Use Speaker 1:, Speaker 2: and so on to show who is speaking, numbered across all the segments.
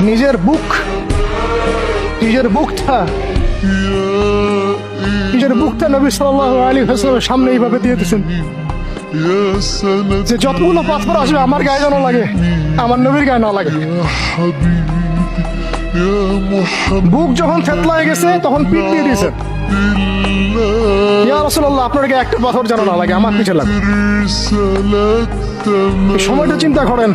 Speaker 1: নিজের বুকটা নবী সাল্লাল্লাহু আলাইহি ওয়াসাল্লামের সামনে এইভাবে দিয়ে দিয়েছেন যে যতগুলো পাথর আসবে আমার গায়ে যেন লাগে, আমার নবীর গায়ে না লাগে। বুক যখন থেতলায় গেছে তখন পিঠ দিয়ে দিয়েছেন, ইয়া রাসূলুল্লাহ আপনার গায়ে একটা পাথর যেন না লাগে, আমার পিঠে লাগে। এই সময়টা চিন্তা করেন,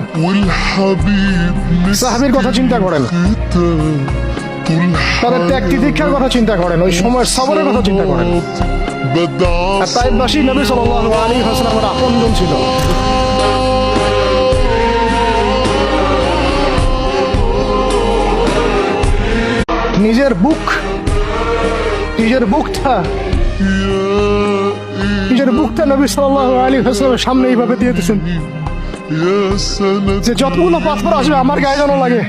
Speaker 1: সাহাবীর কথা চিন্তা করেন, তাদের ত্যাগ তিতিক্ষার কথা চিন্তা করেন, ওই সময়ের সবরের কথা চিন্তা করেন। আর তাইফবাসী নবী সাল্লাল্লাহু আলাইহি ওয়াসাল্লামের আপনজন ছিল। নিজের বুকটা নবী সাল্লাল্লাহু আলাইহি ওয়াসাল্লামের সামনে এইভাবে দিয়ে দিয়েছেন যে যতগুলো পাথর আসবে আমার গায়ে যেন লাগে,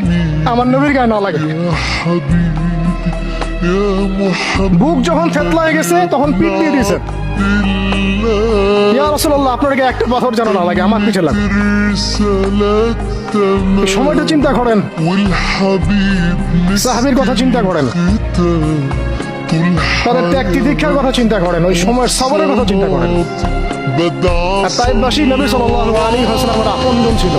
Speaker 1: আমার নবীর গায়ে না লাগে। বুক যখন থেতলায় গেছে তখন পিঠ দিয়ে দিয়েছেন, ইয়া রাসূলুল্লাহ আপনার গায়ে একটা পাথর যেন না লাগে, আমার পিঠে লাগে। এই সময়টা চিন্তা করেন, সাহাবীর কথা চিন্তা করেন, তাদের ত্যাগ তিতিক্ষার কথা চিন্তা করেন, ওই সময়ের সবরের কথা চিন্তা করেন। আর তাইফবাসী নবী সাল্লাল্লাহু আলাইহি ওয়াসাল্লামের আপনজন ছিল।